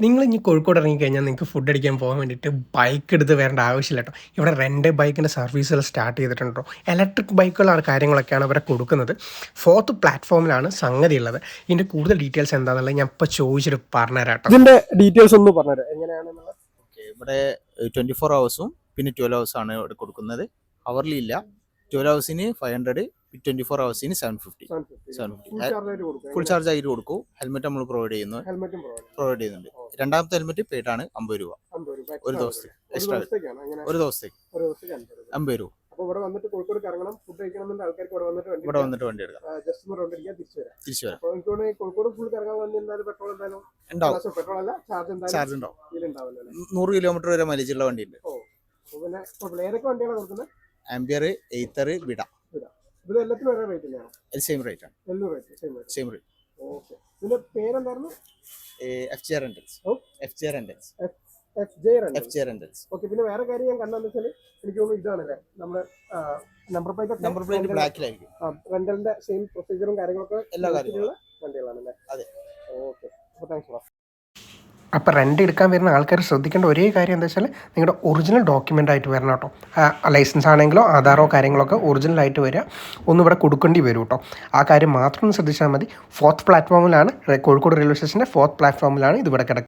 നിങ്ങൾ ഇനി കോഴിക്കോട് ഇറങ്ങിക്കഴിഞ്ഞാൽ നിങ്ങൾക്ക് ഫുഡ് അടിക്കാൻ പോകാൻ വേണ്ടിയിട്ട് ബൈക്ക് എടുത്ത് വരേണ്ട ആവശ്യമില്ല കേട്ടോ. ഇവിടെ റെൻ്റ് ബൈക്കിൻ്റെ സർവീസുകൾ സ്റ്റാർട്ട് ചെയ്തിട്ടുണ്ട് കേട്ടോ. ഇലക്ട്രിക് ബൈക്കുകളാണ് കാര്യങ്ങളൊക്കെയാണ് ഇവിടെ കൊടുക്കുന്നത്. ഫോർത്ത് പ്ലാറ്റ്ഫോമിലാണ് സംഗതി ഉള്ളത്. ഇതിൻ്റെ കൂടുതൽ ഡീറ്റെയിൽസ് എന്താണെന്നുള്ളത് ഞാൻ ഇപ്പോൾ ചോദിച്ചിട്ട് പറഞ്ഞുതരാം കേട്ടോ. ഇതിൻ്റെ ഡീറ്റെയിൽസ് ഒന്ന് പറഞ്ഞുതരാം എങ്ങനെയാണെന്നുള്ളത്. ഇവിടെ 24 ഹവേഴ്സും പിന്നെ 12 ഹവേഴ്സ് ആണ് ഇവിടെ കൊടുക്കുന്നത്. ഹവർലി ഇല്ല. 12 ഹവേഴ്സിന് 500, 24 ഹവേഴ്സിന് 750. ഫുൾ ചാർജ് ആയിട്ട് കൊടുക്കും. ഹെൽമെറ്റ് നമ്മൾ പ്രൊവൈഡ് ചെയ്യുന്നുണ്ട്. രണ്ടാമത്തെ ഹെൽമെറ്റ് പെയ്ഡ് ആണ് 50 രൂപ ഒരു ദിവസത്തേക്ക്. എക്സ്ട്രാ ഒരു ദിവസത്തേക്ക് 50 രൂപ. ഇവിടെ വന്നിട്ട് കോഴിക്കോട് ഇറങ്ങണം, ഫുഡ് കഴിക്കണമെന്നുണ്ട് ആൾക്കാർക്ക് ഇവിടെ വന്നിട്ട് വണ്ടി എടുക്കാം. ജസ്റ്റ് ഒന്ന് റൗണ്ട് അടിക്കുക, തിരിച്ചു വരാം. കോഴിക്കോട് ഫുൾ ഇറങ്ങാൻ വേണ്ടി എന്തായാലും പെട്രോൾ എന്തായാലും ഉണ്ടാവും. പെട്രോൾ അല്ല ചാർജ് ഉണ്ടാവും. 100 കിലോമീറ്റർ വരെ മൈലേജ് ഉള്ള വണ്ടി ഉണ്ട്. പിന്നെ ഏതൊക്കെ വണ്ടിയാണ് കൊടുക്കുന്നത്? ആംബിയർ, എയ്ത്തർ, വിട. ഇത് എല്ലാത്തിനും ഒരേ റേറ്റ് തന്നെയാണോ? സെയിം റേറ്റ് ആണ്. Same rate. ഓക്കെ. ഇതിന്റെ പേരെന്തായിരുന്നു? FJ Rentals. ഓക്കെ. പിന്നെ വേറെ കാര്യം ഞാൻ കണ്ടെന്ന് വെച്ചാൽ എനിക്ക് തോന്നുന്നു ഇതാണല്ലേ നമ്മുടെ നമ്പർ പ്ലേറ്റ് ബ്ലാക്കിലായിരിക്കും. റെന്റലിന്റെ സെയിം പ്രൊസീജിയറും കാര്യങ്ങളൊക്കെ എല്ലാ കാര്യങ്ങളും വണ്ടികളാണല്ലേ? അതെ. ഓക്കെ. അപ്പോൾ താങ്ക്സ്. അപ്പോൾ റെൻ്റ് എടുക്കാൻ വരുന്ന ആൾക്കാർ ശ്രദ്ധിക്കേണ്ട ഒരേ കാര്യം എന്താ വെച്ചാൽ നിങ്ങളുടെ ഒറിജിനൽ ഡോക്യുമെൻ്റ് ആയിട്ട് വരണം കേട്ടോ. ലൈസൻസ് ആണെങ്കിലോ ആധാറോ കാര്യങ്ങളൊക്കെ ഒറിജിനലായിട്ട് വരിക. ഒന്നും ഇവിടെ കൊടുക്കേണ്ടി വരും കേട്ടോ. ആ കാര്യം മാത്രം ഒന്ന് ശ്രദ്ധിച്ചാൽ മതി. ഫോർത്ത് പ്ലാറ്റ്ഫോമിലാണ്, കോഴിക്കോട് റെയിൽവേ സ്റ്റേഷൻ്റെ ഫോർത്ത് പ്ലാറ്റ്ഫോമിലാണ് ഇതിവിടെ കിടക്കുന്നത്.